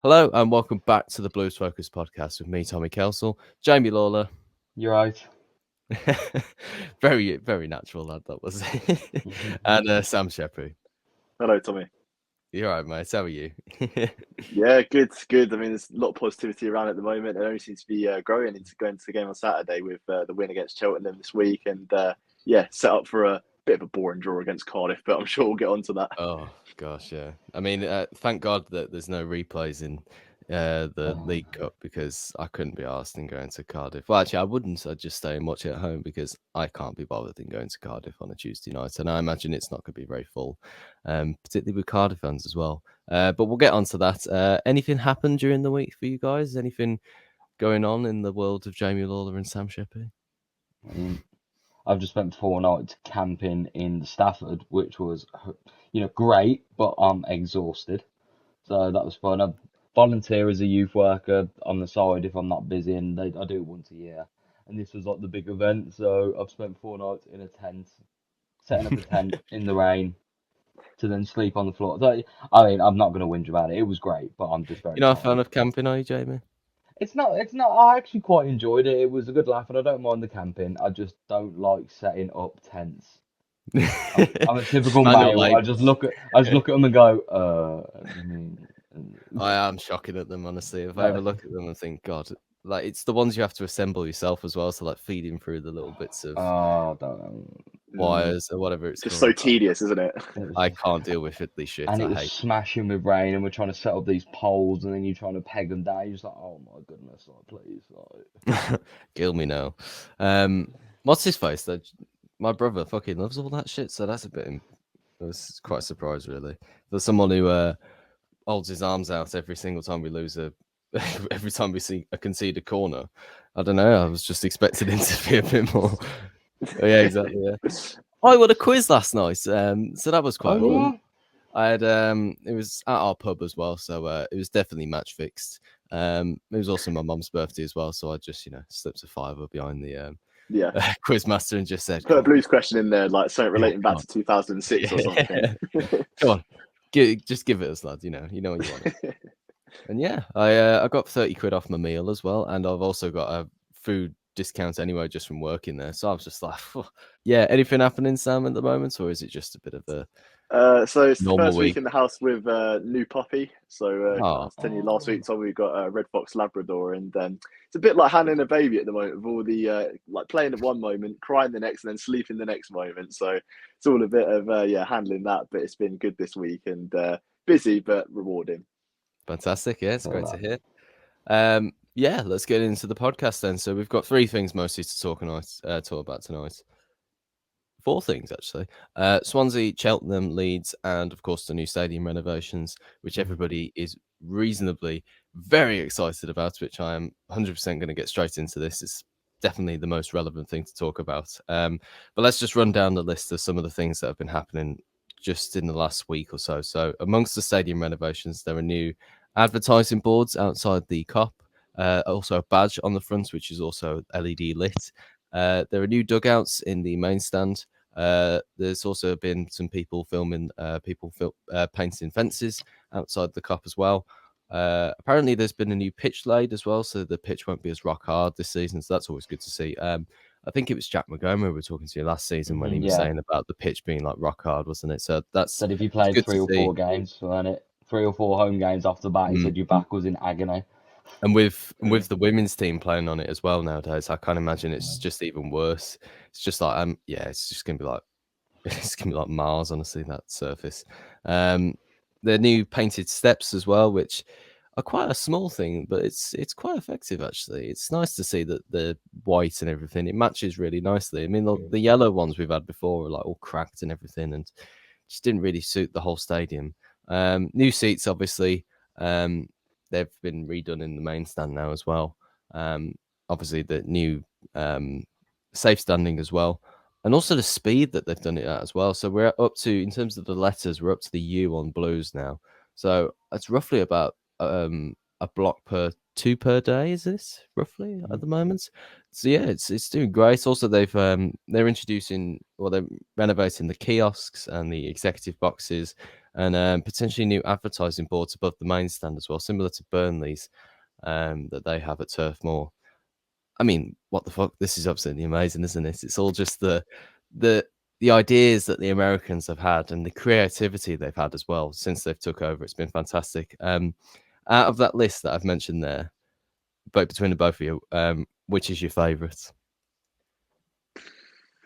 Hello and welcome back to the Blues Focus podcast with me, Tommy Kelsall, Jamie Lawler. You're right. Very, very natural, lad, that was. And Sam Sheppey. Hello, Tommy. You're right, mate. How are you? Yeah, good. I mean, there's a lot of positivity around at the moment. It only seems to be growing into going to the game on Saturday with the win against Cheltenham this week, and set up for a bit of a boring draw against Cardiff, but I'm sure we'll get onto that. Oh gosh, yeah. I mean, thank God that there's no replays in the League Cup, because I couldn't be arsed in going to Cardiff. Well, actually, I wouldn't. I'd just stay and watch it at home because I can't be bothered in going to Cardiff on a Tuesday night, and I imagine it's not going to be very full, particularly with Cardiff fans as well. But we'll get onto that. Anything happened during the week for you guys? Anything going on in the world of Jamie Lawler and Sam Sheppey? I've just spent 4 nights camping in Stafford, which was, great, but I'm exhausted. So that was fun. I volunteer as a youth worker on the side if I'm not busy, and I do it once a year. And this was like the big event, so I've spent 4 nights in a tent, setting up a tent in the rain to then sleep on the floor. So, I mean, I'm not going to whinge about it. It was great, but I'm just very You're not a tired. fan of camping, are you, Jamie? It's not. I actually quite enjoyed it. It was a good laugh, and I don't mind the camping. I just don't like setting up tents. I'm a typical male. I just look at them and go, I am shocking at them, honestly. If I ever look at them and think, God, like it's the ones you have to assemble yourself as well, so like feeding through the little bits of wires or whatever it's just called. So tedious, isn't it? I can't deal with fiddly shit. And it was smashing with rain, and we're trying to set up these poles, and then you're trying to peg them down. You're just like, oh my goodness, like, please, like. Kill me now. What's his face? My brother fucking loves all that shit, so that's a bit. I was quite surprised, really. There's someone who holds his arms out every single time we lose every time we concede a corner. I don't know. I was just expecting him to be a bit more. Yeah, exactly. Yeah. I won a quiz last night, so that was quite fun. I had it was at our pub as well, so it was definitely match fixed. It was also my mum's birthday as well, so I just slipped a $5 behind the quiz master and just said, put a Blues question in there, like something relating back to 2006 or something. Come on, just give it us, lad. You know what you want. And yeah, I got 30 quid off my meal as well, and I've also got a food discount anyway just from working there. So I was just like, yeah. Anything happening, Sam, at the moment, or is it just a bit of a so it's the first week week in the house with new puppy. So I was telling you last week, so we got a Red Fox Labrador, and it's a bit like handling a baby at the moment, with all the like playing at one moment, crying the next, and then sleeping the next moment. So it's all a bit of handling that, but it's been good this week and busy but rewarding. Fantastic. Yeah, it's great to hear. Yeah, let's get into the podcast then. So we've got 3 things mostly to talk about tonight. 4 things, actually. Swansea, Cheltenham, Leeds, and, of course, the new stadium renovations, which everybody is reasonably very excited about, which I am 100% going to get straight into this. It's definitely the most relevant thing to talk about. But let's just run down the list of some of the things that have been happening just in the last week or so. So amongst the stadium renovations, there are new advertising boards outside the Kop. Also a badge on the front, which is also LED lit. There are new dugouts in the main stand. There's also been some people filming painting fences outside the Kop as well. Apparently there's been a new pitch laid as well, so the pitch won't be as rock hard this season, so that's always good to see. I think it was Jack McGomer we were talking to last season when he was saying about the pitch being like rock hard, wasn't it? So that's said if you played 3 or 4 games, wasn't it? 3 or 4 home games off the bat, he said your back was in agony. And with the women's team playing on it as well nowadays, I can't imagine it's just even worse. It's just like it's just gonna be like Mars, honestly, that surface. The new painted steps as well, which are quite a small thing, but it's quite effective actually. It's nice to see that the white and everything, it matches really nicely. I mean, the yellow ones we've had before are like all cracked and everything, and just didn't really suit the whole stadium. New seats, obviously. They've been redone in the main stand now as well. Obviously, the new safe standing as well. And also the speed that they've done it at as well. So we're up to, in terms of the letters, we're up to the U on Blues now. So it's roughly about a block per 2 per day, is this roughly at the moment? So yeah, it's doing great. Also, they're renovating the kiosks and the executive boxes. and potentially new advertising boards above the main stand as well, similar to Burnley's that they have at Turf Moor. I mean, what the fuck? This is absolutely amazing, isn't it? It's all just the ideas that the Americans have had and the creativity they've had as well since they've took over. It's been fantastic. Out of that list that I've mentioned there, but between the both of you, which is your favourite?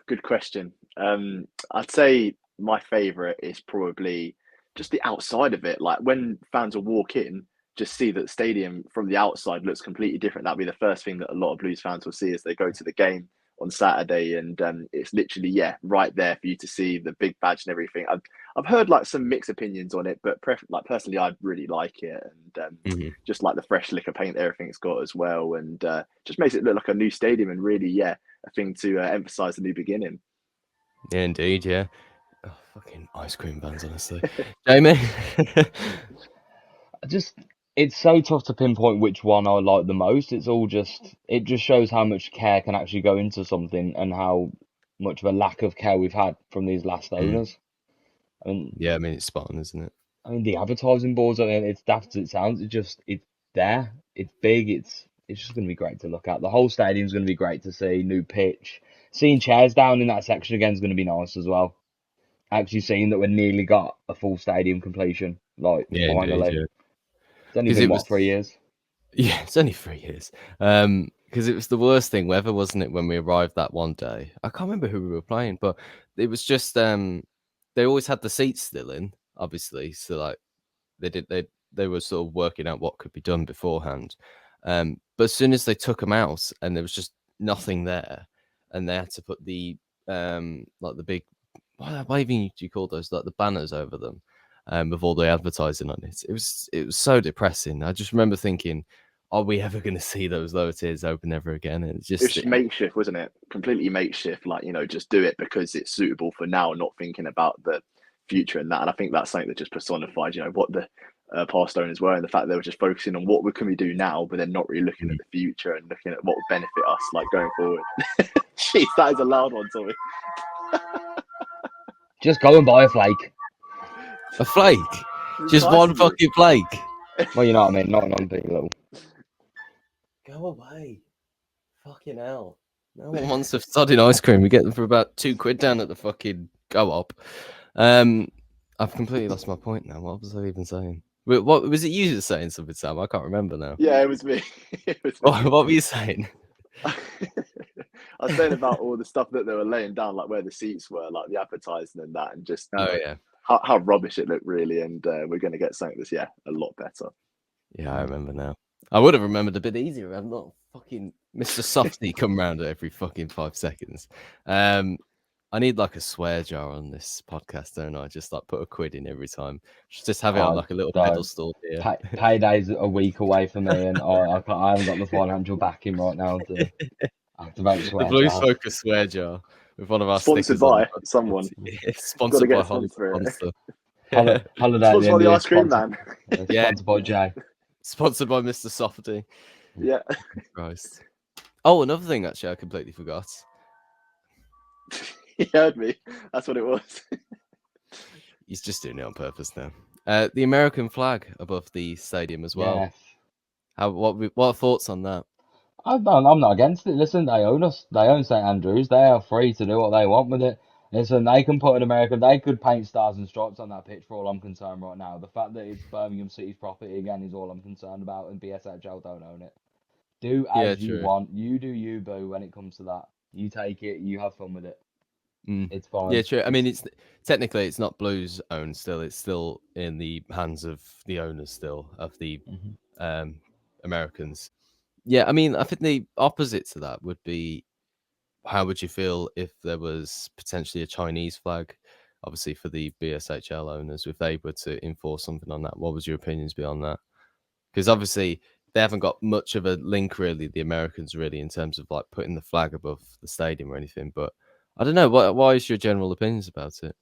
Good question. I'd say my favourite is probably just the outside of it. Like when fans will walk in, just see that the stadium from the outside looks completely different. That'll be the first thing that a lot of Blues fans will see as they go to the game on Saturday, and it's literally right there for you to see the big badge and everything. I've heard like some mixed opinions on it, but personally, I really like it, and just like the fresh lick of paint everything's got as well, and just makes it look like a new stadium, and really a thing to emphasise the new beginning. Yeah, indeed, yeah. Oh, fucking ice cream vans, honestly. Jamie? It's so tough to pinpoint which one I like the most. It just shows how much care can actually go into something and how much of a lack of care we've had from these last owners. I mean, it's spot on, isn't it? I mean, the advertising boards, I mean, it's daft as it sounds. It's there. It's big. It's just going to be great to look at. The whole stadium's going to be great to see. New pitch. Seeing chairs down in that section again is going to be nice as well. Actually seeing that we nearly got a full stadium completion, like finally. Indeed, yeah. It's only been 3 years? Yeah, it's only 3 years. Because it was the worst thing ever, wasn't it? When we arrived that one day, I can't remember who we were playing, but it was just they always had the seats still in, obviously. So like they were sort of working out what could be done beforehand. But as soon as they took them out and there was just nothing there, and they had to put the like the big what even do you call those, like the banners over them with all the advertising on it. It was so depressing. I just remember thinking, are we ever going to see those lower tiers open ever again? And it was just makeshift, wasn't it? Completely makeshift. Like, just do it because it's suitable for now, not thinking about the future and that. And I think that's something that just personified, what the past owners were, and the fact they were just focusing on what can we do now, but then not really looking at the future and looking at what will benefit us, like going forward. Jeez, that is a loud one, Tommy. Just go and buy a flake. A flake? Just one fucking flake? Well, you know what I mean. Not on big little. Go away. Fucking hell. No one wants a sodding ice cream. We get them for about £2 down at the fucking co-op. I've completely lost my point now. What was I even saying? What was it you were saying something, Sam? I can't remember now. Yeah, it was me. What were you saying? I was saying about all the stuff that they were laying down, like where the seats were, like the advertising and that, and just how rubbish it looked, really. And we're going to get something that's a lot better. Yeah, I remember now. I would have remembered a bit easier. I'm not fucking Mr. Softy come round every fucking 5 seconds. I need like a swear jar on this podcast, don't I? Just like put £1 in every time. Just have it on like a little pedestal here. Payday's a week away for me, and I haven't got the financial backing right now to activate swear the Blues Focus swear jar with one of our sponsored by someone. Sponsored by Monster. Holiday. Sponsored by the ice cream man. Sponsored by Jay. Sponsored by Mr. Softy. Yeah. Christ. Oh, another thing actually I completely forgot. He heard me. That's what it was. He's just doing it on purpose now. The American flag above the stadium as well. Yes. What are thoughts on that? I'm not against it. Listen, they own us. They own St Andrews. They are free to do what they want with it. Listen, they can put an American. They could paint stars and stripes on that pitch for all I'm concerned right now. The fact that it's Birmingham City's property again is all I'm concerned about, and BSHL don't own it. Do as you want. You do you, boo. When it comes to that, you take it. You have fun with it. It's fine. Yeah, true. I mean, it's technically it's not Blues owned still. It's still in the hands of the owners still of the Americans. Yeah, I mean, I think the opposite to that would be, how would you feel if there was potentially a Chinese flag, obviously for the BSHL owners, if they were to enforce something on that? What would your opinions be on that? Because obviously they haven't got much of a link, really, the Americans, really, in terms of like putting the flag above the stadium or anything. But I don't know. Why is your general opinions about it?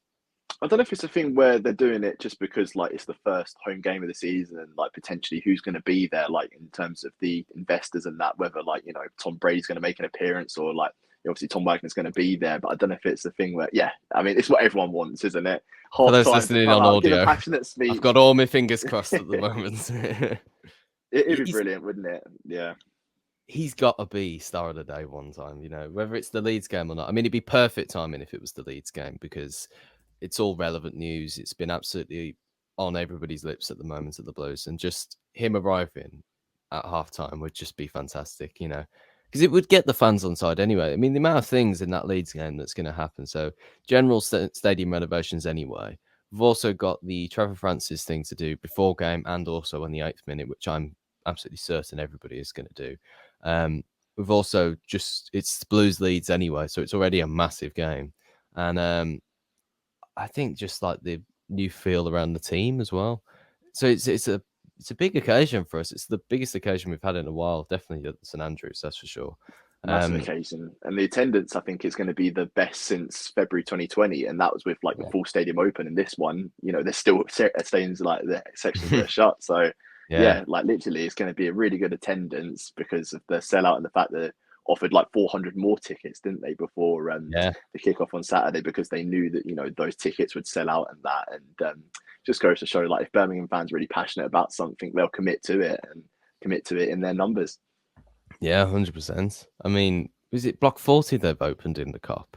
I don't know if it's a thing where they're doing it just because like it's the first home game of the season and like potentially who's going to be there, like in terms of the investors and that, whether like, Tom Brady's going to make an appearance or like Obviously, Tom Wagner's going to be there, but I don't know if it's the thing where, I mean, it's what everyone wants, isn't it? For Half those time to listening come on out, give a audio, passionate speech. I've got all my fingers crossed at the moment. It'd be brilliant, wouldn't it? Yeah. He's got to be star of the day one time, whether it's the Leeds game or not. I mean, it'd be perfect timing if it was the Leeds game because it's all relevant news. It's been absolutely on everybody's lips at the moment at the Blues, and just him arriving at halftime would just be fantastic, because it would get the fans on side anyway. I mean, the amount of things in that Leeds game that's going to happen. So, general stadium renovations anyway. We've also got the Trevor Francis thing to do before game and also on the 8th minute, which I'm absolutely certain everybody is going to do. We've also it's Blues Leeds anyway, so it's already a massive game. And I think just like the new feel around the team as well. So it's a big occasion for us. It's the biggest occasion we've had in a while, definitely at St Andrews, that's for sure. Massive occasion, and the attendance I think is going to be the best since February 2020, and that was with like the full stadium open. And this one, there's still stadiums like the sections that are shut. So like literally, it's going to be a really good attendance because of the sellout and the fact that they offered like 400 more tickets, didn't they, before the kickoff on Saturday, because they knew that those tickets would sell out and that, and just goes to show like if Birmingham fans are really passionate about something, they'll commit to it and commit to it in their numbers. Yeah, 100%. I mean, is it Block 40 they've opened in the Cop?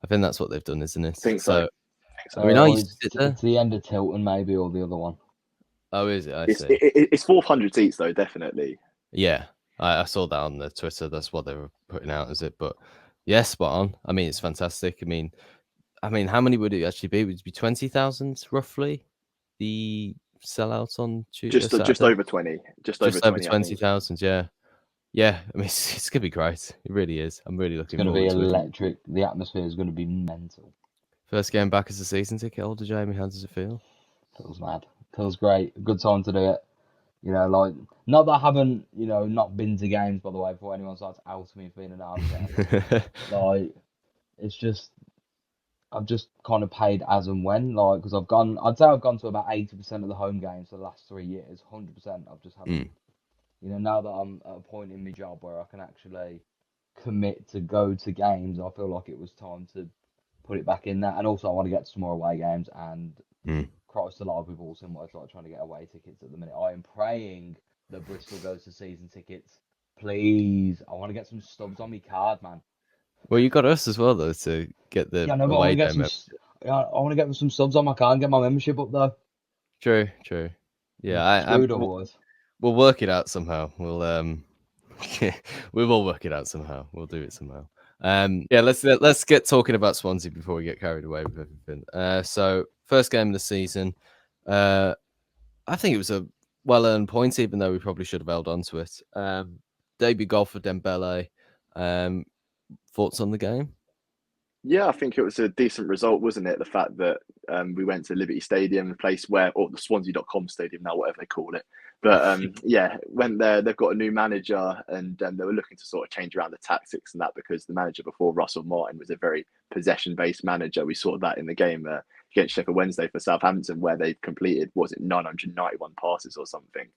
I think that's what they've done, isn't it? I think so. I mean, I used to sit there. It's the end of Cheltenham, maybe, or the other one. Oh, is it? I It's, see. it's 400 seats, though, definitely. Yeah, I saw that on the Twitter. That's what they were putting out, is it? But yeah, spot on. I mean, it's fantastic. I mean, how many would it actually be? Would it be 20,000 roughly? The sellout on Tuesday? Just over 20. Just over 20,000. Yeah. Yeah, I mean, it's going to be great. It really is. I'm really looking forward to it. It's going to be electric. The atmosphere is going to be mental. First game back as a season ticket holder, Jamie. How does it feel? Feels mad. Feels great. Good time to do it. Like, not that I haven't, not been to games, by the way, before anyone starts outing me for being an arm. Like, it's just, I've just kind of paid as and when, like, because I'd say I've gone to about 80% of the home games for the last 3 years. 100%. I've just haven't. Now that I'm at a point in my job where I can actually commit to go to games, I feel like it was time to put it back in there. And also, I want to get some more away games. And Christ alive, we've all seen what it's like trying to get away tickets at the minute. I am praying that Bristol goes to season tickets. Please, I want to get some stubs on my card, man. Well, you got us as well, though, to get the away game. I want to get some subs on my card and get my membership up, though. True. Yeah, we'll work it out somehow. We'll we will work it out somehow. We'll do it somehow. Yeah, let's get talking about Swansea before we get carried away with everything. So first game of the season, I think it was a well-earned point, even though we probably should have held on to it. Debut goal for Dembele. Thoughts on the game? Yeah, I think it was a decent result, wasn't it? The fact that we went to Liberty Stadium, a place or the Swansea.com stadium now, whatever they call it. But went there. They've got a new manager, and they were looking to sort of change around the tactics and that, because the manager before, Russell Martin, was a very possession-based manager. We saw that in the game against Sheffield Wednesday for Southampton, where they completed, 991 passes or something.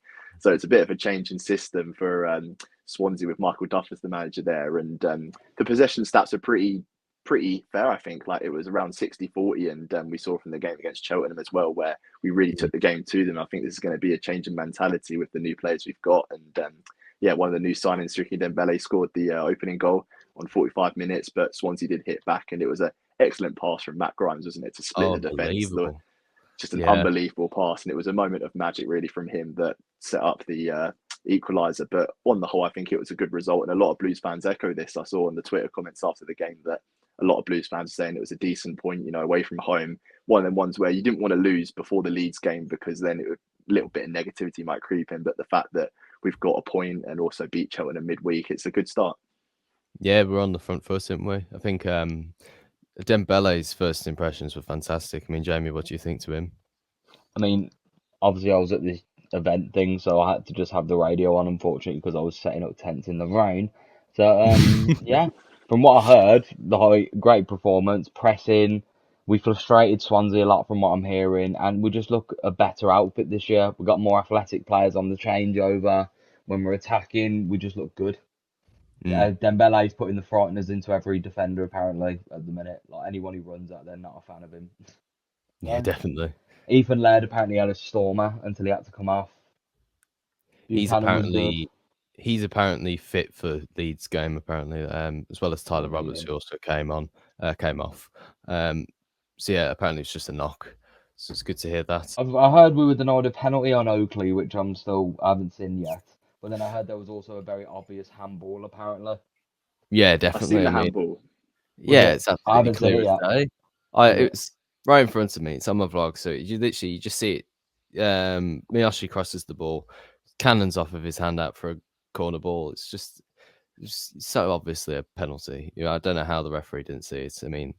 So it's a bit of a change in system for Swansea with Michael Duff as the manager there, and the possession stats are pretty fair, I think. Like, it was around 60-40, and we saw from the game against Cheltenham as well, where we really took the game to them. I think this is going to be a change in mentality with the new players we've got, and one of the new signings, Ricky Dembele, scored the opening goal on 45 minutes, but Swansea did hit back, and it was an excellent pass from Matt Grimes, wasn't it, to split the defence. Just an unbelievable pass, and it was a moment of magic really from him that set up the equaliser. But on the whole, I think it was a good result, and a lot of Blues fans echo this. I saw in the Twitter comments after the game that a lot of Blues fans saying it was a decent point, away from home. One of them ones where you didn't want to lose before the Leeds game, because then a little bit of negativity might creep in. But the fact that we've got a point and also beat Cheltenham midweek, it's a good start. Yeah, we're on the front foot, aren't we? I think Dembele's first impressions were fantastic. I mean, Jamie, what do you think to him? I mean, obviously I was at this event thing, so I had to just have the radio on, unfortunately, because I was setting up tents in the rain. So, yeah. From what I heard, great performance, pressing. We frustrated Swansea a lot from what I'm hearing, and we just look a better outfit this year. We've got more athletic players on the changeover. When we're attacking, we just look good. Dembele's putting the frighteners into every defender apparently at the minute. Like anyone who runs at, they're not a fan of him. Yeah, definitely. Ethan Laird apparently had a stormer until he had to come off. He's Buchanan was good. apparently fit for Leeds game apparently, as well as Tyler Roberts, who also came off. So yeah, apparently it's just a knock. So it's good to hear that. I heard we were denied a penalty on Oakley, which I haven't seen yet. But then I heard there was also a very obvious handball apparently. Yeah, I've definitely. seen the handball. Yeah, it's absolutely clear as day. it was right in front of me. It's on my vlog, so you just see it. Miyoshi crosses the ball, cannons off of his hand out for a corner ball. It's just so obviously a penalty. I don't know how the referee didn't see it. I mean,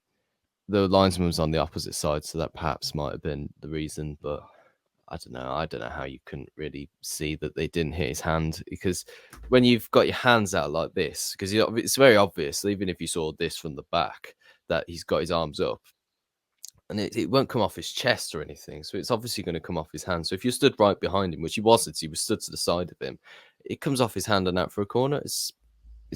the linesman was on the opposite side, so that perhaps might have been the reason. But I don't know. I don't know how you couldn't really see that they didn't hit his hand, because when you've got your hands out like this, because it's very obvious, even if you saw this from the back, that he's got his arms up, and it won't come off his chest or anything. So it's obviously going to come off his hand. So if you stood right behind him, which he wasn't, he was stood to the side of him, it comes off his hand and out for a corner. It's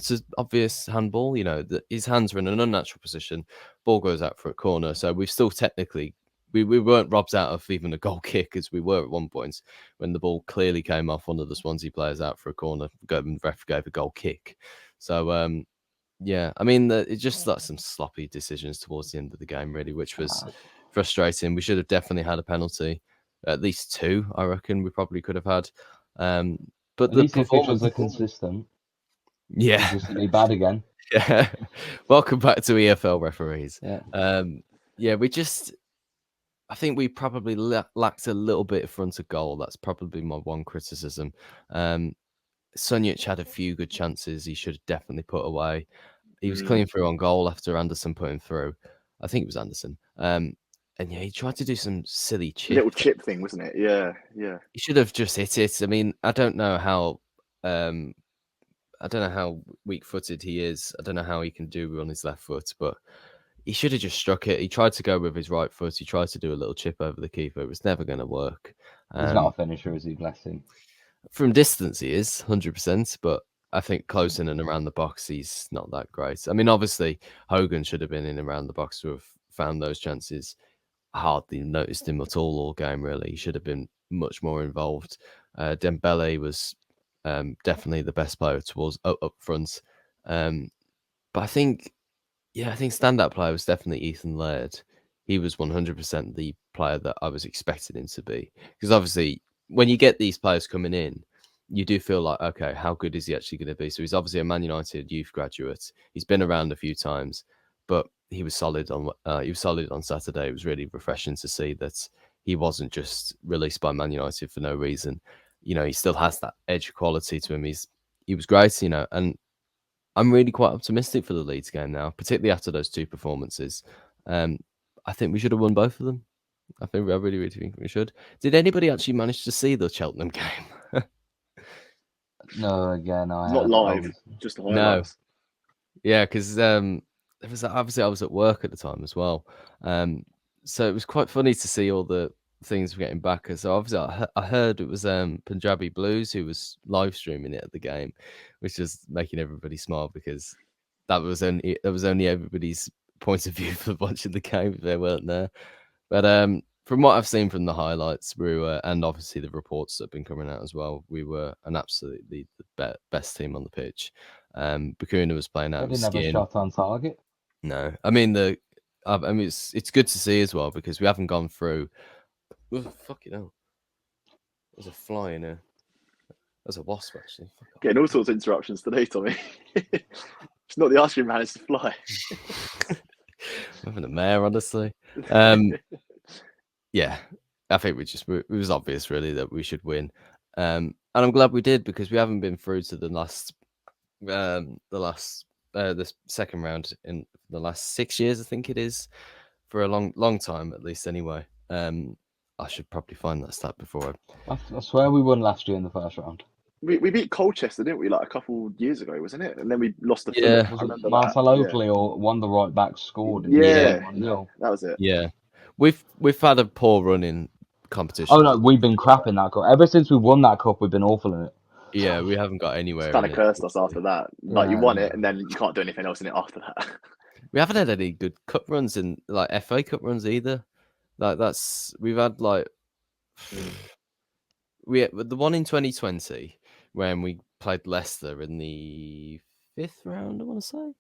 an obvious handball, that his hands are in an unnatural position. Ball goes out for a corner. So we've still technically, we weren't robbed out of even a goal kick, as we were at one point when the ball clearly came off one of the Swansea players out for a corner. The ref gave a goal kick. So, yeah, I mean, it's just like some sloppy decisions towards the end of the game, really, which was frustrating. We should have definitely had a penalty, at least two, I reckon we probably could have had. But at least the officials are consistent. Yeah. Consistently bad again. Yeah. Welcome back to EFL referees. Yeah. I think we probably lacked a little bit of front of goal. That's probably my one criticism. Sunjic had a few good chances he should have definitely put away. He was clean through on goal after Anderson put him through. I think it was Anderson. And yeah, he tried to do some silly chip. Little chip thing, wasn't it? Yeah. He should have just hit it. I mean, I don't know how weak-footed he is. I don't know how he can do on his left foot, but he should have just struck it. He tried to go with his right foot. He tried to do a little chip over the keeper. It was never going to work. He's not a finisher, is he? Bless him. From distance, he is 100%, but I think close in and around the box, he's not that great. I mean, obviously, Hogan should have been in and around the box to have found those chances. I hardly noticed him at all game, really. He should have been much more involved. Dembele was definitely the best player towards up front. But I think standout player was definitely Ethan Laird. He was 100% the player that I was expecting him to be. Because obviously, when you get these players coming in, you do feel like, okay, how good is he actually going to be? So he's obviously a Man United youth graduate. He's been around a few times, but he was solid on Saturday. It was really refreshing to see that he wasn't just released by Man United for no reason. He still has that edge quality to him. He was great, and I'm really quite optimistic for the Leeds game now, particularly after those two performances. I think we should have won both of them. I really, really think we should. Did anybody actually manage to see the Cheltenham game? No, again, not live, just the highlights. No. Yeah, because obviously I was at work at the time as well. So it was quite funny to see all the things we're getting back. So obviously I heard it was Punjabi Blues who was live streaming it at the game, which was making everybody smile because that was only everybody's point of view for watching the game if they weren't there. But from what I've seen from the highlights, we were, and obviously the reports that have been coming out as well, we were an absolutely the best team on the pitch. Bakuna was playing out of skin. Never shot on target. No, I mean it's good to see as well because we haven't gone through. Oh, fucking hell! There's a fly in here. There's a wasp actually. Getting all sorts of interruptions today, Tommy. It's not the ice cream man; it's the fly. I'm having a mare, honestly. Yeah, I think it was obvious really that we should win, and I'm glad we did because we haven't been through to the second round in the last 6 years, I think it is, for a long time at least. Anyway, I should probably find that stat before I swear we won last year in the first round. We beat Colchester, didn't we? Like a couple years ago, wasn't it? And then we lost the. Yeah, was it Marcel Oakley or one of the right backs scored? Yeah, that was it. Yeah, we've had a poor run in competition. Oh no, we've been crap in that cup. Ever since we won that cup, we've been awful in it. Yeah, we haven't got It's anywhere kind in of it. cursed us after that. Like you Yeah, won it, and then you can't do anything else in it after that. We haven't had any good cup runs in like FA Cup runs either. Like we've had like the one in 2020 when we played Leicester in the 5th round. I want to say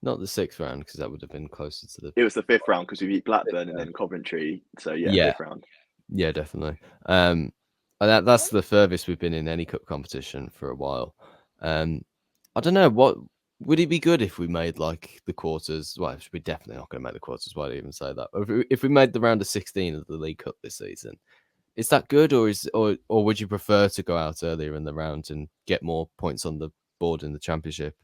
not the 6th round because that would have been closer to the It was the 5th round because we beat 5th Blackburn and round. then Coventry. So yeah, Yeah, 5th round. yeah, definitely. And that's the furthest we've been in any cup competition for a while. I don't know, what would it be good if we made like the quarters? Well, we're definitely not going to make the quarters. Why do you even say that? If we made the round of 16 of the League Cup this season, is that good, or would you prefer to go out earlier in the round and get more points on the board in the Championship?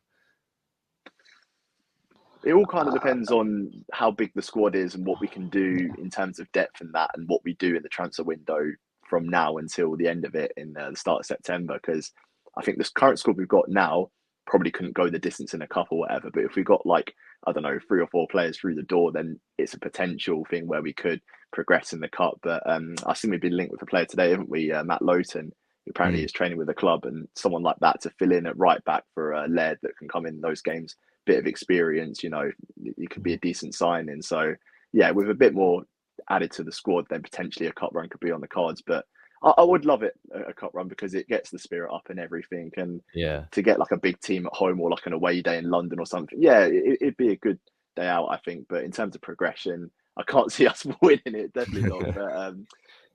It all kind of depends on how big the squad is and what we can do in terms of depth and that, and what we do in the transfer window from now until the end of it in the start of September. Because I think this current squad we've got now probably couldn't go the distance in a cup or whatever. But if we got like, I don't know, 3 or 4 players through the door, then it's a potential thing where we could progress in the cup. But I think we've been linked with a player today, haven't we? Matt Lowton, who apparently is training with the club, and someone like that to fill in at right back for Laird that can come in those games, bit of experience, it could be a decent signing. So yeah, with a bit more added to the squad, then potentially a cup run could be on the cards. But I would love it, a cup run, because it gets the spirit up and everything. And Yeah, to get like a big team at home or like an away day in London or something, yeah, it'd be a good day out, I think. But in terms of progression, I can't see us winning it, definitely not. But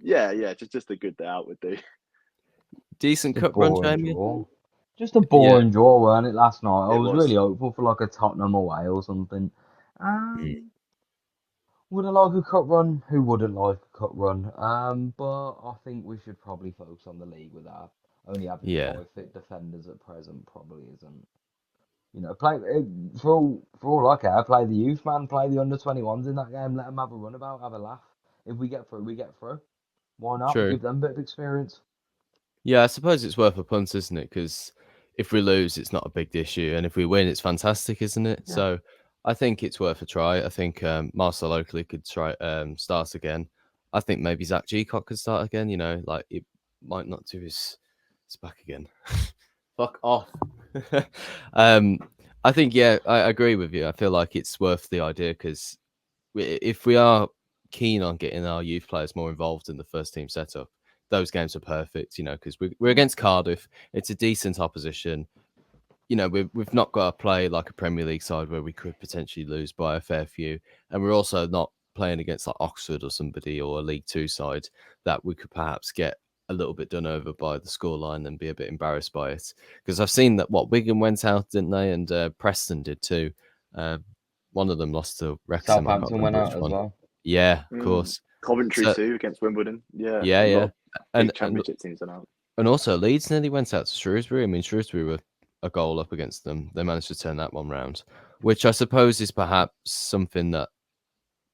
yeah, just a good day out would do. decent just a cup run, boring Jamie. draw. Just a Yeah. boring draw, weren't it, last night? I It was was. really hopeful for like a Tottenham away or something. Mm. Would I like a cup run? Who wouldn't like a cup run? But I think we should probably focus on the league with that. Only having Yeah, 5 fit defenders at present probably isn't. Play for all I care. Play the youth, man. Play the under 21s in that game. Let them have a run about, have a laugh. If we get through, we get through. Why not? true. Give them a bit of experience. Yeah, I suppose it's worth a punt, isn't it? Because if we lose, it's not a big issue, and if we win, it's fantastic, isn't it? Yeah. So I think it's worth a try. I think Marcel Oakley could try start again. I think maybe Zach Geacock could start again. Like it might not do his back again. Fuck off. um, I think I agree with you. I feel like it's worth the idea because if we are keen on getting our youth players more involved in the first team setup, those games are perfect, because we're against Cardiff. It's a decent opposition. We've not got to play like a Premier League side where we could potentially lose by a fair few. And we're also not playing against like Oxford or somebody or a League Two side that we could perhaps get a little bit done over by the scoreline and be a bit embarrassed by it. Because I've seen that Wigan went out, didn't they? And Preston did too. One of them lost to Wrexham. I can't Southampton went remember out which as one. well. Yeah, of course. Coventry So too against Wimbledon. Yeah, yeah, a lot yeah, of and big and championship teams are out. and also Leeds nearly went out to Shrewsbury. I mean, Shrewsbury were a goal up against them. They managed to turn that one round, which I suppose is perhaps something that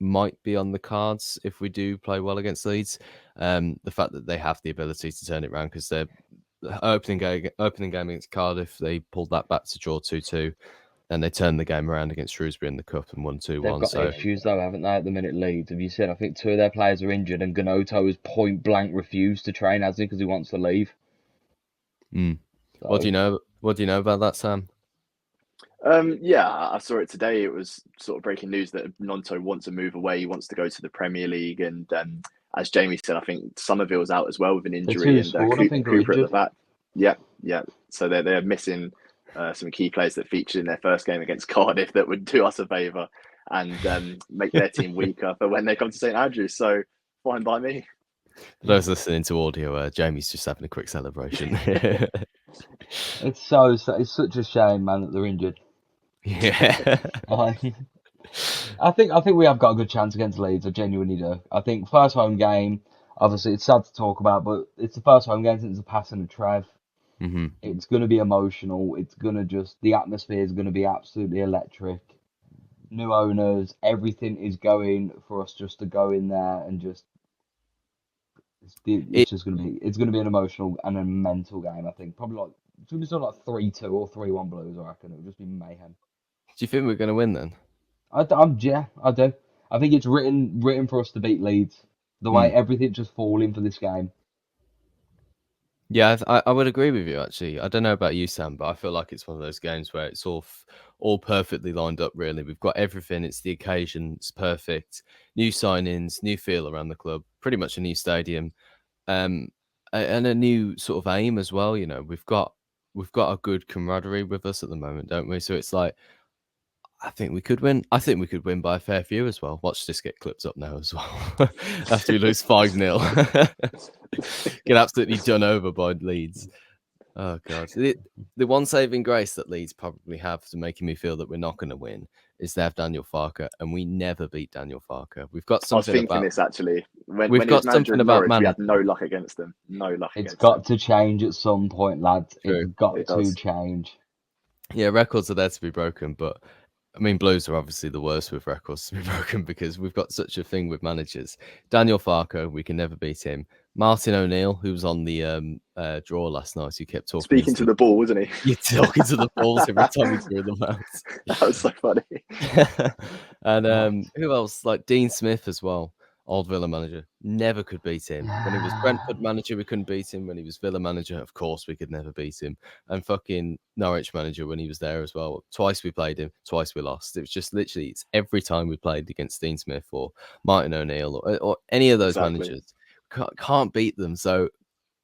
might be on the cards if we do play well against Leeds. The fact that they have the ability to turn it around because their opening game against Cardiff, they pulled that back to draw 2-2, and they turned the game around against Shrewsbury in the cup and won They've 2-1. got So issues though, haven't they, at the minute, Leeds? Have you seen? I think 2 of their players are injured, and Gnonto has point blank refused to train, hasn't he, because he wants to leave. What do So you know? What do you know about that, Sam? Yeah, I saw it today. It was sort of breaking news that Nonto wants to move away. He wants to go to the Premier League, and as Jamie said, I think Somerville's out as well with an the 2 injury, who and scored, I think, are Cooper at the injured. back. Yeah. So they're missing some key players that featured in their first game against Cardiff that would do us a favour and make their team weaker for when they come to St Andrews. So fine by me. For those listening to audio, Jamie's just having a quick celebration. It's such a shame, man, that they're injured. Yeah. I think we have got a good chance against Leeds. I genuinely do. I think first home game. Obviously, it's sad to talk about, but it's the first home game since the passing of Trev. hmm It's going to be emotional. It's going to the atmosphere is going to be absolutely electric. New owners, everything is going for us just to go in there and just. It's It, just it's going to be an emotional and a mental game. I think probably it's going to be something like 3-2 or 3-1 Blues. I reckon it'll just be mayhem. do you think we're going to win then? Yeah, I do. I think it's written for us to beat Leeds. The way Mm. everything's just falling for this game. Yeah, I would agree with you, actually. I don't know about you, Sam, but I feel like it's one of those games where it's all perfectly lined up, really. We've got everything. It's the occasion. It's perfect. New signings, new feel around the club, pretty much a new stadium, and a new sort of aim as well. We've got a good camaraderie with us at the moment, don't we? So it's like, I think we could win. I think we could win by a fair few as well. Watch this get clipped up now as well. After we lose 5-0. Get absolutely done over by Leeds. Oh, God. The one saving grace that Leeds probably have to making me feel that we're not going to win is they have Daniel Farke, and we never beat Daniel Farke. We've got I was something thinking about... this actually. When We've he was got manager something of about Norwich, we had management. no luck against them. No luck It's against got them. to change at some point, lads. True. It's got It to does. change. Yeah, records are there to be broken, but I mean, Blues are obviously the worst with records to be broken because we've got such a thing with managers. Daniel Farke, we can never beat him. Martin O'Neill, who was on the draw last night, who kept talking Speaking to the ball, wasn't he? You're talking to the balls every time he threw them out. That was so funny. And who else? Like Dean Smith as well, old Villa manager. Never could beat him. When he was Brentford manager, we couldn't beat him. When he was Villa manager, of course, we could never beat him. And fucking Norwich manager when he was there as well. Twice we played him, twice we lost. It was just literally, it's every time we played against Dean Smith or Martin O'Neill or any of those managers. Can't beat them. So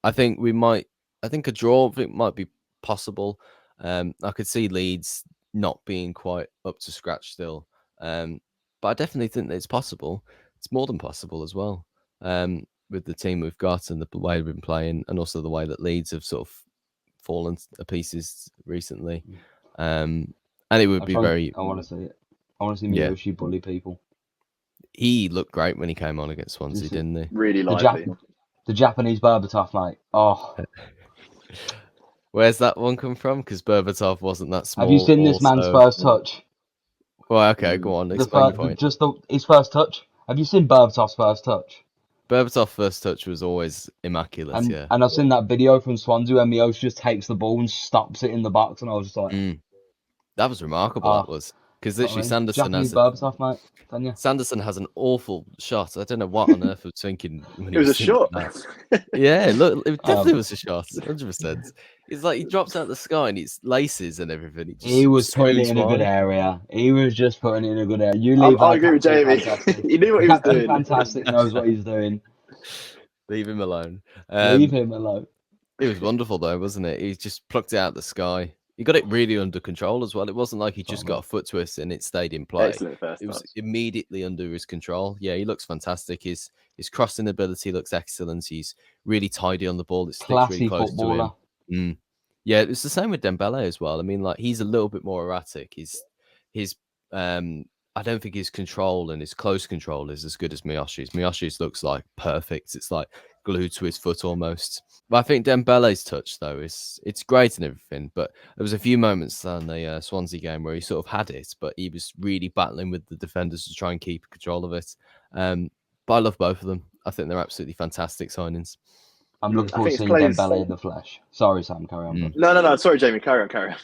I think a draw might be possible. I could see Leeds not being quite up to scratch still. But I definitely think that it's possible. It's more than possible as well. With the team we've got and the way we've been playing, and also the way that Leeds have sort of fallen to pieces recently. And it would be very... I want to see it. I want to see Miyoshi bully people. He looked great when he came on against Swansea, didn't he? Really lively. The Japanese Berbatov, mate. Oh. Where's that one come from? Because Berbatov wasn't that small. Have you seen this man's first touch? Well, okay, go on. Explain your point. His first touch. Have you seen Berbatov's first touch? Berbatov's first touch was always immaculate, yeah. And I've seen that video from Swansea where Miyoshi just takes the ball and stops it in the box, and I was just like... That was remarkable, that was. Because literally Sanderson Japanese Berbatov, mate. Sanderson has an awful shot. I don't know what on earth I was thinking when it was a shot. Yeah, look, it definitely was a shot. 100%. It's like he drops out the sky and it's laces and everything. He was putting it in a good area. He was just putting it in a good area. You leave. I agree with Jamie. He knew what he was doing. Fantastic knows what he's doing. Leave him alone. Leave him alone. It was wonderful though, wasn't it? He just plucked it out of the sky. He got it really under control as well. It wasn't like he just got a foot twist and it stayed in play. Excellent first It was touch. immediately under his control. Yeah, he looks fantastic. His crossing ability looks excellent. He's really tidy on the ball. It sticks really close to him. Yeah, it's the same with Dembele as well. I mean, like he's a little bit more erratic. His I don't think his control and his close control is as good as Miyoshi's. Miyoshi's looks like perfect. It's like glued to his foot almost. But I think Dembele's touch though it's great and everything. But there was a few moments on the Swansea game where he sort of had it, but he was really battling with the defenders to try and keep control of it. But I love both of them. I think they're absolutely fantastic signings. I'm looking forward to seeing Dembele in the flesh. Sorry, Sam, carry on. No. Sorry, Jamie, carry on.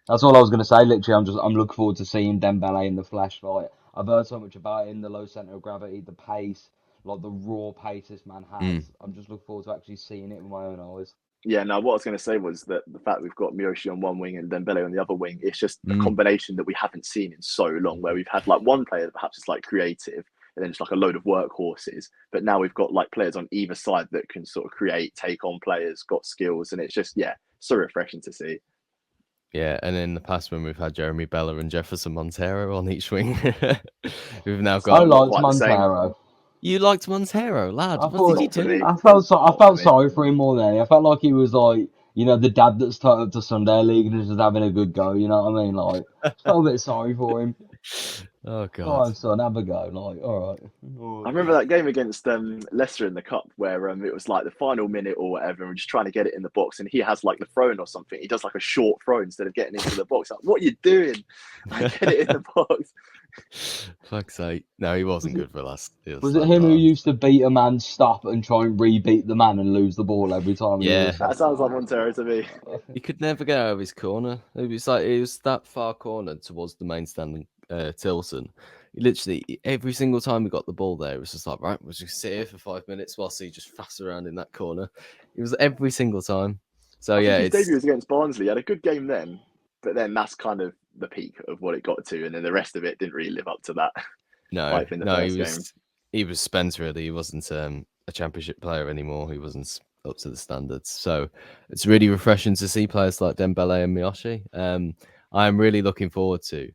That's all I was going to say. Literally, I'm looking forward to seeing Dembele in the flesh. Like I've heard so much about him, the low centre of gravity, the pace, like the raw pace this man has. I'm just looking forward to actually seeing it with my own eyes. Yeah, no, what I was going to say was that the fact we've got Miyoshi on one wing and Dembele on the other wing, it's just a combination that we haven't seen in so long, where we've had like one player that perhaps is like creative and then just like a load of workhorses. But now we've got like players on either side that can sort of create, take on players, got skills. And it's just, so refreshing to see. Yeah, and in the past when we've had Jeremy Bella and Jefferson Montero on each wing, we've now got... I liked Montero. You liked Montero, lad. What did you do? I felt sorry for him more than anything. I felt like he was like, the dad that's turned up to Sunday League and is just having a good go. You know what I mean? Like, I felt a bit sorry for him. Oh God! Go on, son, have a go. Like, all right. I remember that game against Leicester in the cup where it was like the final minute or whatever, and we're just trying to get it in the box, and he has like the throw-in or something. He does like a short throw instead of getting into the box. Like, what are you doing? Get it in the box. Fuck's sake! No, he wasn't good for last. Was it him who used to beat a man, stop, and try and re-beat the man and lose the ball every time? Yeah, that sounds like Montero to me. He could never get out of his corner. It was that far corner towards the main stand, Tilson. literally every single time we got the ball there, it was just like, right, we'll just sit here for 5 minutes whilst he just faffs around in that corner. It was every single time. So I yeah, think his debut was against Barnsley. He had a good game then, but then that's kind of the peak of what it got to, and then the rest of it didn't really live up to that. no, In the no, first game. he was spent really. He wasn't a championship player anymore. He wasn't up to the standards. So it's really refreshing to see players like Dembele and Miyoshi. I'm really looking forward to,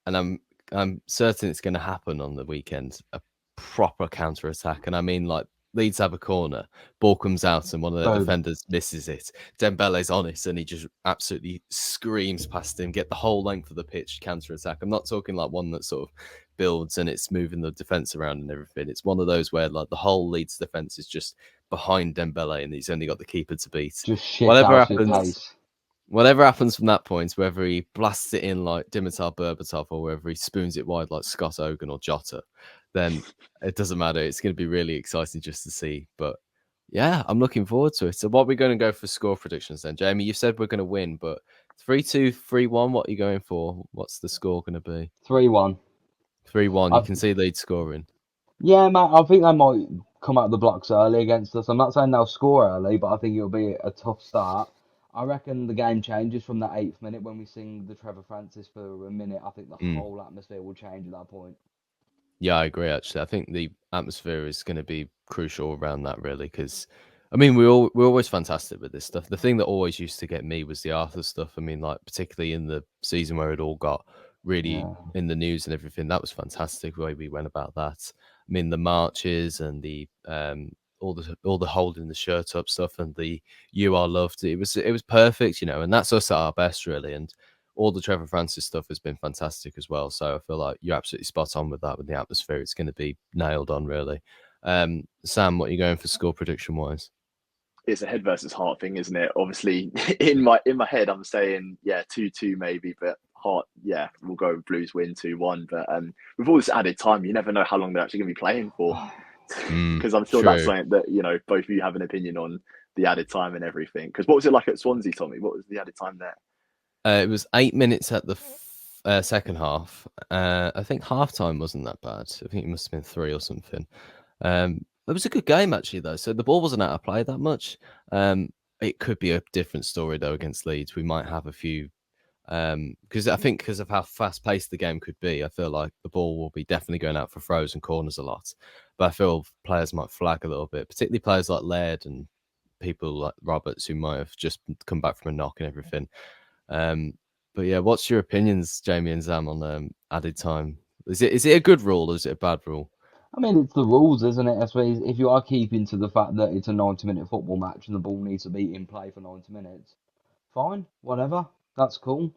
and I'm certain it's going to happen on the weekend, a proper counter attack. And I mean, like, Leeds have a corner, ball comes out, and one of their defenders misses it. Dembele's on it, and he just absolutely screams past him, get the whole length of the pitch, counter attack. I'm not talking like one that sort of builds and it's moving the defense around and everything. It's one of those where like the whole Leeds defense is just behind Dembele, and he's only got the keeper to beat. Just shit out of pace. Whatever happens from that point, whether he blasts it in like Dimitar Berbatov or whether he spoons it wide like Scott Ogan or Jota, then it doesn't matter. It's going to be really exciting just to see. But yeah, I'm looking forward to it. So what are we going to go for score predictions then? Jamie, you said we're going to win, but 3-2, 3-1, what are you going for? What's the score going to be? 3-1. 3-1. You can see Leeds scoring. Yeah, mate, I think they might come out of the blocks early against us. I'm not saying they'll score early, but I think it'll be a tough start. I reckon the game changes from that 8th minute when we sing the Trevor Francis for a minute. I think the whole atmosphere will change at that point. Yeah, I agree, actually. I think the atmosphere is going to be crucial around that, really, because, I mean, we're always fantastic with this stuff. The thing that always used to get me was the Arthur stuff. I mean, like, particularly in the season where it all got really in the news and everything, that was fantastic the way we went about that. I mean, the marches and the all the holding the shirt up stuff and the "you are loved." It was perfect, and that's us at our best, really. And all the Trevor Francis stuff has been fantastic as well. So I feel like you're absolutely spot on with that. With the atmosphere, it's going to be nailed on, really. Sam, what are you going for score prediction wise? It's a head versus heart thing, isn't it? Obviously, in my head, I'm saying 2-2 maybe, but heart, we'll go Blues win 2-1. But with all this added time, you never know how long they're actually going to be playing for, because I'm sure that's something that both of you have an opinion on, the added time and everything. Because what was it like at Swansea, Tommy? What was the added time there? It was 8 minutes at the second half. I think half time wasn't that bad. I think it must have been 3 or something. It was a good game actually, though. So the ball wasn't out of play that much. It could be a different story though against Leeds. We might have a few because of how fast paced the game could be, I feel like the ball will be definitely going out for throws and corners a lot. But I feel players might flag a little bit, particularly players like Laird and people like Roberts who might have just come back from a knock and everything. But yeah, what's your opinions, Jamie and Zam, on added time? Is it a good rule or is it a bad rule? I mean, it's the rules, isn't it? I suppose if you are keeping to the fact that it's a 90-minute football match and the ball needs to be in play for 90 minutes, fine, whatever, that's cool.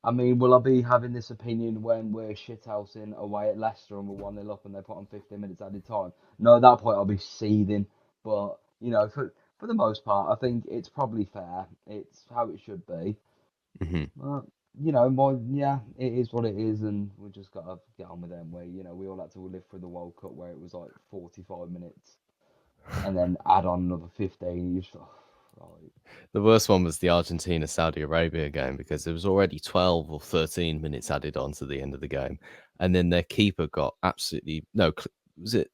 I mean, will I be having this opinion when we're shithousing away at Leicester and we're 1-0 up and they put on 15 minutes added time? No, at that point I'll be seething. But, for the most part, I think it's probably fair. It's how it should be. But, it is what it is, and we just got to get on with it. We all had to live through the World Cup where it was like 45 minutes and then add on another 15. The worst one was the Argentina-Saudi Arabia game because there was already 12 or 13 minutes added on to the end of the game. And then their keeper got absolutely... No, was it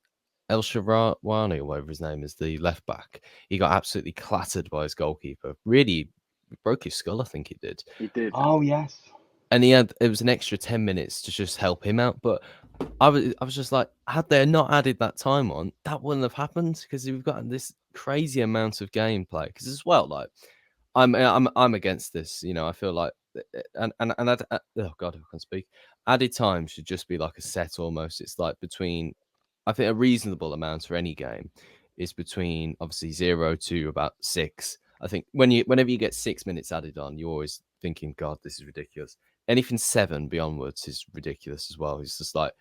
El Shaarawy or whatever his name is, the left back? He got absolutely clattered by his goalkeeper. Really broke his skull, I think he did. He did. Oh, yes. And it was an extra 10 minutes to just help him out. But I was just like, had they not added that time on, that wouldn't have happened because we've got this crazy amount of gameplay. Because as well, like I'm against this. I feel like oh god, I can't speak. Added time should just be like a set almost. It's like between, I think a reasonable amount for any game is between obviously 0 to about 6. I think whenever you get 6 minutes added on, you're always thinking, God, this is ridiculous. Anything 7 onwards is ridiculous as well. It's just like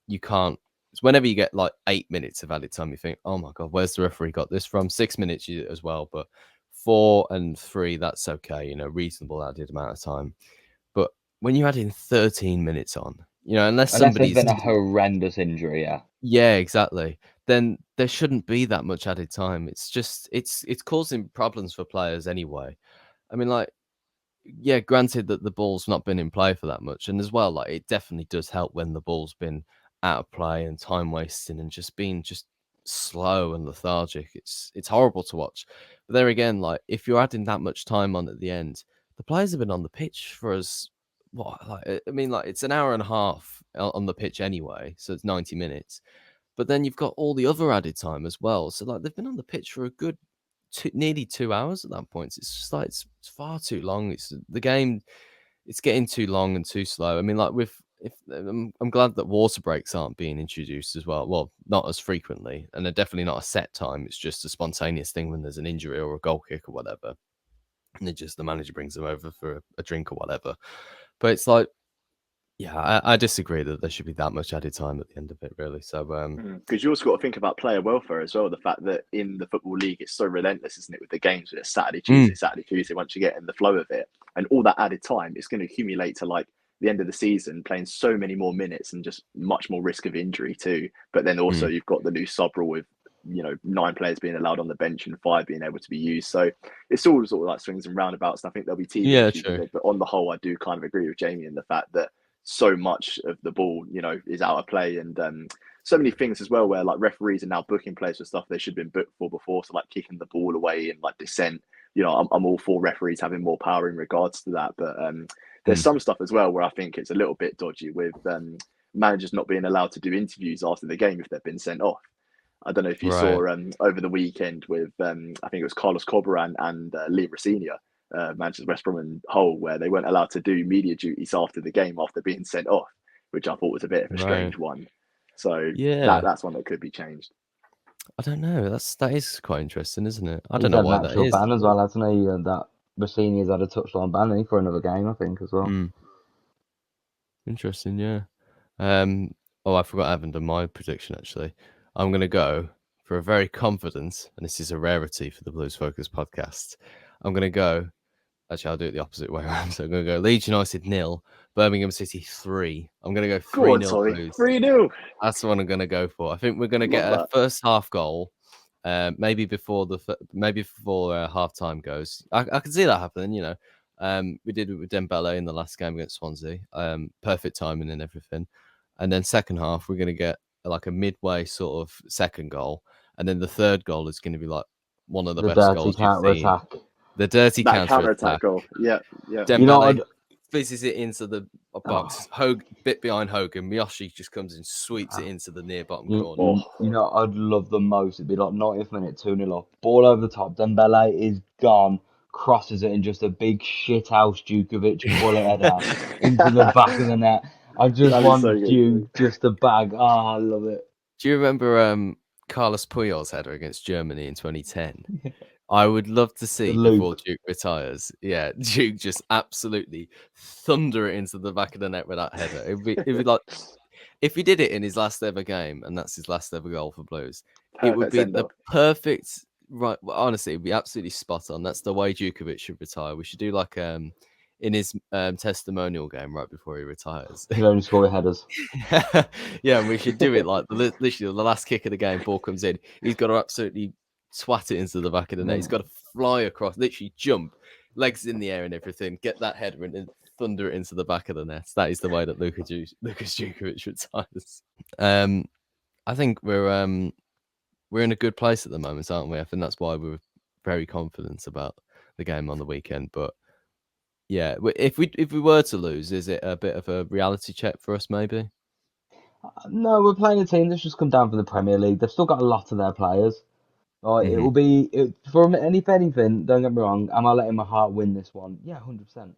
you can't. Whenever you get like 8 minutes of added time, you think, oh my God, where's the referee got this from? 6 minutes as well, but 4 and 3, that's okay. Reasonable added amount of time. But when you add in 13 minutes on, unless somebody's there's been a horrendous injury, yeah, exactly. Then there shouldn't be that much added time. It's just it's causing problems for players anyway. I mean, like yeah, granted that the ball's not been in play for that much, and as well, like it definitely does help when the ball's been out of play and time wasting and just being just slow and lethargic. It's horrible to watch. But there again, like if you're adding that much time on at the end, the players have been on the pitch for us. What? Like, I mean, like it's an hour and a half on the pitch anyway, so it's 90 minutes. But then you've got all the other added time as well. So like they've been on the pitch for a good nearly 2 hours at that point. It's just like it's far too long. It's the game. It's getting too long and too slow. I mean, like I'm glad that water breaks aren't being introduced as well. Well, not as frequently, and they're definitely not a set time. It's just a spontaneous thing when there's an injury or a goal kick or whatever, and the manager brings them over for a drink or whatever. But it's like, yeah, I disagree that there should be that much added time at the end of it, really. So, because you also got to think about player welfare as well. The fact that in the Football League, it's so relentless, isn't it, with the games where it's Saturday, Tuesday, once you get in the flow of it, and all that added time, it's going to accumulate to like the end of the season, playing so many more minutes and just much more risk of injury too. But then also you've got the new sub rule with 9 players being allowed on the bench and 5 being able to be used. So it's all sort of like swings and roundabouts. And I think there'll be TV issues with it. But on the whole, I do kind of agree with Jamie in the fact that so much of the ball, is out of play, and so many things as well where like referees are now booking players for stuff they should have been booked for before. So like kicking the ball away and like dissent. I'm all for referees having more power in regards to that, but there's some stuff as well where I think it's a little bit dodgy with managers not being allowed to do interviews after the game if they've been sent off. I don't know if you saw over the weekend with I think it was Carlos Corberán and Liam Rosenior, Manchester, West Brom and Hull, where they weren't allowed to do media duties after the game after being sent off, which I thought was a bit of a strange one. So that's one that could be changed. I don't know. That is quite interesting, isn't it? I don't know why that is. Ban as well, hasn't he? That Rosenior's had a touchline ban for another game, I think, as well. Interesting, yeah. I forgot I haven't done my prediction actually. I'm going to go for a very confident, and this is a rarity for the Blues Focus podcast. I'm going to go. Actually, I'll do it the opposite way around. So I'm going to go Leeds United 0, Birmingham City 3. I'm going to go 3-0 Blues. 3-0. That's the one I'm going to go for. I think we're going to get a first half goal, maybe before half time goes. I can see that happening. We did it with Dembele in the last game against Swansea. Perfect timing and everything. And then second half, we're going to get like a midway sort of second goal, and then the third goal is going to be like one of the best goals you've seen. The dirty counter attack goal. Yeah. Dembele fizzes it into the box. Bit behind Hogan. Miyoshi just comes and sweeps it into the near bottom corner. I'd love the most. It'd be like 90th minute, 2-0 up. Ball over the top. Dembele is gone. Crosses it in just a big shithouse Djukovic bullet header into the back of the net. I just want Duke just to bag. I love it. Do you remember Carlos Puyol's header against Germany in 2010? I would love to see before Duke retires. Yeah, Duke just absolutely thunder it into the back of the net with that header. It'd be like if he did it in his last ever game, and that's his last ever goal for Blues. It would be the perfect. Right, well, honestly, it'd be absolutely spot on. That's the way Djukovic should retire. We should do like in his testimonial game right before he retires. He'll only score headers. Yeah, and we should do it like literally the last kick of the game. Ball comes in, he's got to absolutely swat it into the back of the net. He's got to fly across, literally jump, legs in the air and everything, get that header and thunder it into the back of the net. That is the way that Lucas Djukovic retires. I think we're in a good place at the moment, aren't we? I think that's why we're very confident about the game on the weekend. But yeah, if we were to lose, is it a bit of a reality check for us, maybe? No, we're playing a team that's just come down from the Premier League. They've still got a lot of their players. It will be for anything. Don't get me wrong. Am I letting my heart win this one? Yeah, 100%.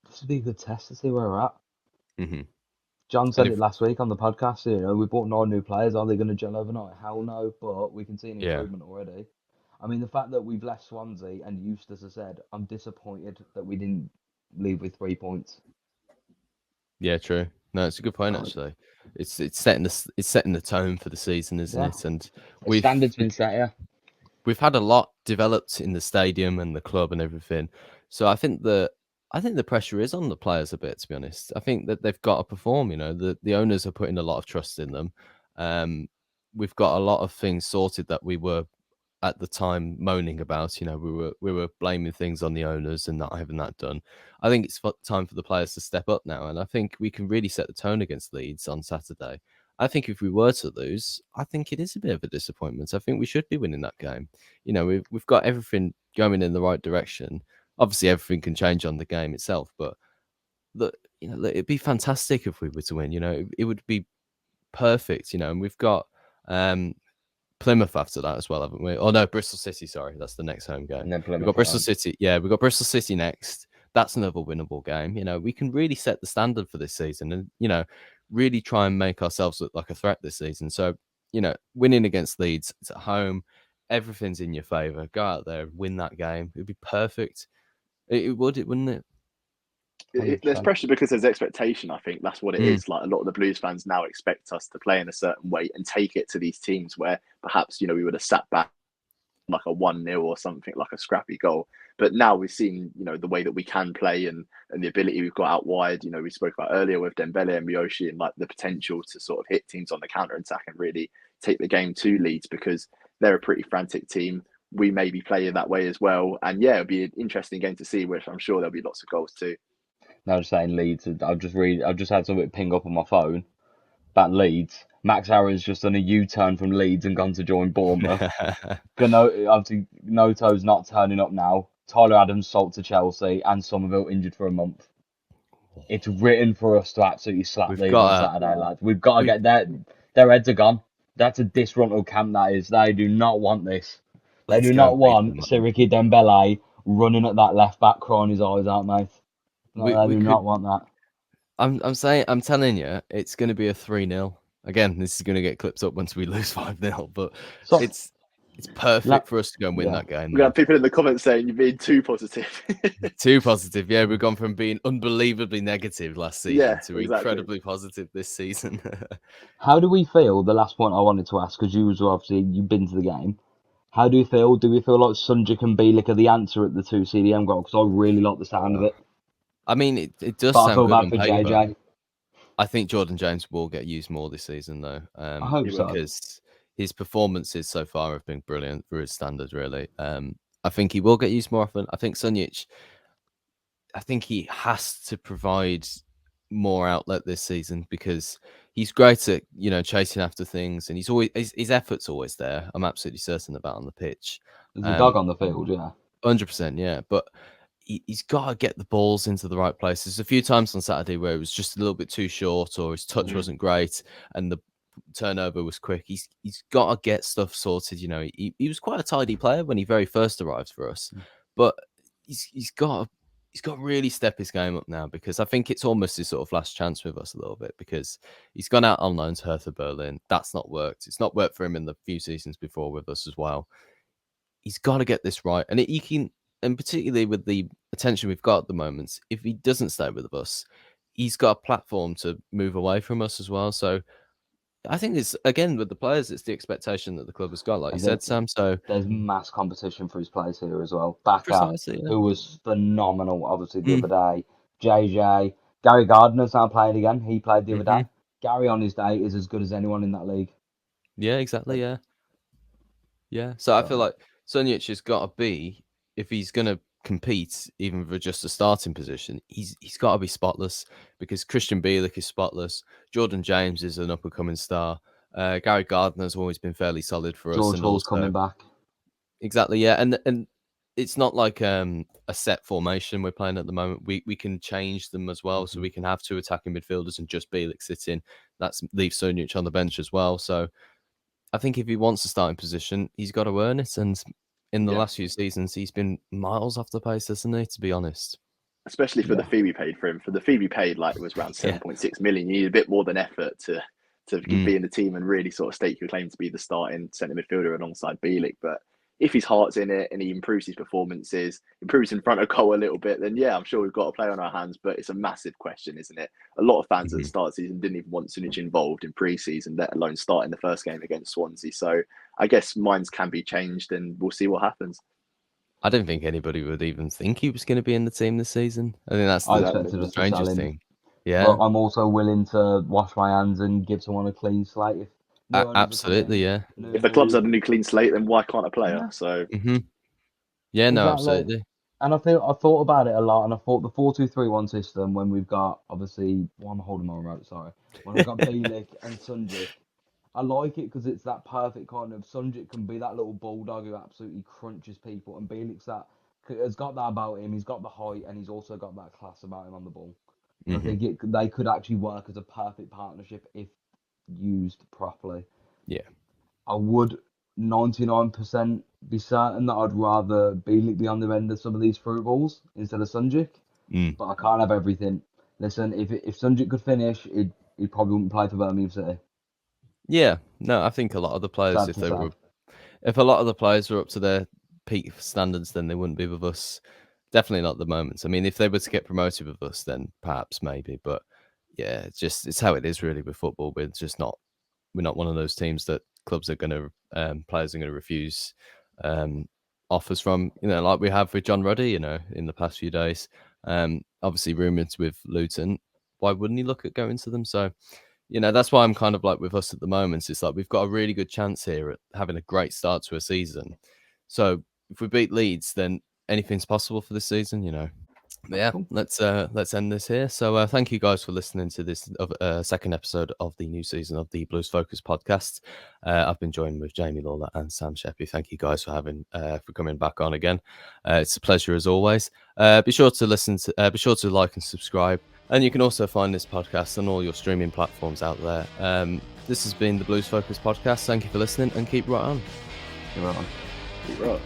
This would be a good test to see where we're at. John said it last week on the podcast. We bought 9 new players. Are they going to gel overnight? Hell no. But we can see an improvement already. I mean, the fact that we've left Swansea and Eustace has said, I'm disappointed that we didn't leave with 3 points. Yeah, true. No, it's a good point actually. It's setting the tone for the season, isn't it? And the standard's been set, yeah. We've had a lot developed in the stadium and the club and everything. So I think the pressure is on the players a bit, to be honest. I think that they've got to perform, the owners are putting a lot of trust in them. We've got a lot of things sorted that we were at the time moaning about. We were blaming things on the owners and not having that done. I think it's time for the players to step up now, and I think we can really set the tone against Leeds on Saturday. I think if we were to lose, I think it is a bit of a disappointment. I think we should be winning that game. We've got everything going in the right direction. Obviously, everything can change on the game itself, but look, it'd be fantastic if we were to win. It would be perfect. And we've got Plymouth after that as well, haven't we? Oh no, Bristol City. Sorry, that's the next home game. And then Plymouth We've got Bristol City. Yeah, we've got Bristol City next. That's another winnable game. We can really set the standard for this season, and really try and make ourselves look like a threat this season. So winning against Leeds, it's at home. Everything's in your favour. Go out there, win that game. It'd be perfect. It would, wouldn't it? There's pressure because there's expectation. I think that's what it is. Like, a lot of the Blues fans now expect us to play in a certain way and take it to these teams where perhaps we would have sat back like a 1-0 or something, like a scrappy goal. But now we've seen the way that we can play and the ability we've got out wide. We spoke about earlier with Dembele and Miyoshi, and like the potential to sort of hit teams on the counter attack and really take the game to Leeds, because they're a pretty frantic team. We may be playing that way as well, and it'll be an interesting game to see, which I'm sure there'll be lots of goals too. Now, just saying Leeds, I've just had something ping up on my phone about Leeds. Max Aaron's just done a U-turn from Leeds and gone to join Bournemouth. Obviously, Noto's not turning up now. Tyler Adams sold to Chelsea, and Somerville injured for a month. It's written for us to absolutely slap Leeds on Saturday, lads. We've got to get their heads are gone. That's a disgruntled camp, that is. They do not want this. They do not want Siriki Dembele running at that left back crying his eyes out, mate. They do not want that. I'm telling you, it's going to be a 3-0. Again, this is going to get clipped up once we lose 5-0, but it's perfect for us to go and win that game. We've got people in the comments saying you're being too positive. Too positive, yeah. We've gone from being unbelievably negative last season to incredibly positive this season. How do we feel? The last point I wanted to ask, because you've been to the game. How do you feel? Do we feel like Sunjic and Bielik are the answer at the 2 CDM goal? Because I really like the sound of it. I mean, it does sound good on paper. I think Jordan James will get used more this season, though. I hope so. Because his performances so far have been brilliant for his standards, really. I think he will get used more often. I think Sunjic, I think he has to provide more outlet this season, because he's great at chasing after things, and his effort's always there. I'm absolutely certain about on the pitch. He's a dog on the field, yeah. 100%, yeah. But he's got to get the balls into the right places. A few times on Saturday where it was just a little bit too short, or his touch wasn't great, and the turnover was quick. He's got to get stuff sorted. He was quite a tidy player when he very first arrived for us, but he's got to really step his game up now, because I think it's almost his sort of last chance with us a little bit, because he's gone out on loan to Hertha Berlin. That's not worked. It's not worked for him in the few seasons before with us as well. He's got to get this right, and particularly with the attention we've got at the moment, if he doesn't stay with us, he's got a platform to move away from us as well. So I think it's, again, with the players, it's the expectation that the club has got, like you said, Sam. So there's mass competition for his players here as well. Baka, who was phenomenal, obviously, the other day. JJ, Gary Gardner's now playing again. He played the other day. Gary on his day is as good as anyone in that league. Yeah, exactly, yeah. Yeah, so I feel like Sunjic has got to be, if he's going to compete, even for just a starting position, he's got to be spotless, because Christian Bielik is spotless. Jordan James is an up-and-coming star. Gary Gardner's always been fairly solid for us. George Hall's coming back. Exactly, yeah. And it's not like a set formation we're playing at the moment. We can change them as well. So we can have 2 attacking midfielders and just Bielik sitting. That's leave Sunjic on the bench as well. So I think if he wants a starting position, he's got to earn it. And in the last few seasons, he's been miles off the pace, hasn't he, to be honest? Especially for the fee we paid for him. For the fee we paid, like, it was around 7.6 million. You need a bit more than effort to be in the team and really sort of stake your claim to be the starting centre midfielder alongside Bielik. But if his heart's in it and he improves his performances, improves in front of goal a little bit, then I'm sure we've got a player on our hands. But it's a massive question, isn't it? A lot of fans at the start of the season didn't even want Sunjic involved in pre-season, let alone starting the first game against Swansea. So I guess minds can be changed, and we'll see what happens. I don't think anybody would even think he was going to be in the team this season. I think that's the strangest thing. Yeah. But I'm also willing to wash my hands and give someone a clean slate if Absolutely, yeah. If the club's had a new clean slate, then why can't a player? So. Yeah, no, Exactly. absolutely. And I thought about it a lot, and I thought the 4-2-3-1 system, when we've got, obviously, why am I holding my remote? Sorry. When we've got Bielik and Sunjic, I like it because it's that perfect kind of, Sunjic can be that little bulldog who absolutely crunches people, and Bielik's has got that about him. He's got the height, and he's also got that class about him on the ball. I think they could actually work as a perfect partnership if used properly. Yeah. I would 99% be certain that I'd rather Bielik be on the end of some of these through balls instead of Sunjic. But I can't have everything. Listen, if Sunjic could finish, he probably wouldn't play for Birmingham City. Yeah, no, I think a lot of the players, if a lot of the players were up to their peak standards, then they wouldn't be with us. Definitely not at the moment. I mean, if they were to get promoted with us, then perhaps maybe. But yeah, it's how it is really with football. We're not one of those teams that clubs are going to players are going to refuse offers from. Like we have with John Ruddy. In the past few days, obviously rumours with Luton. Why wouldn't he look at going to them? So. That's why I'm kind of like with us at the moment. It's like we've got a really good chance here at having a great start to a season. So if we beat Leeds, then anything's possible for this season, But yeah, cool. Let's end this here. So thank you guys for listening to this second episode of the new season of the Blues Focus podcast. I've been joined with Jamie Lawler and Sam Sheppy. Thank you guys for coming back on again. It's a pleasure as always. Be sure to be sure to like and subscribe. And you can also find this podcast on all your streaming platforms out there. This has been the Blues Focus podcast. Thank you for listening and keep right on. Keep right on. Keep right on.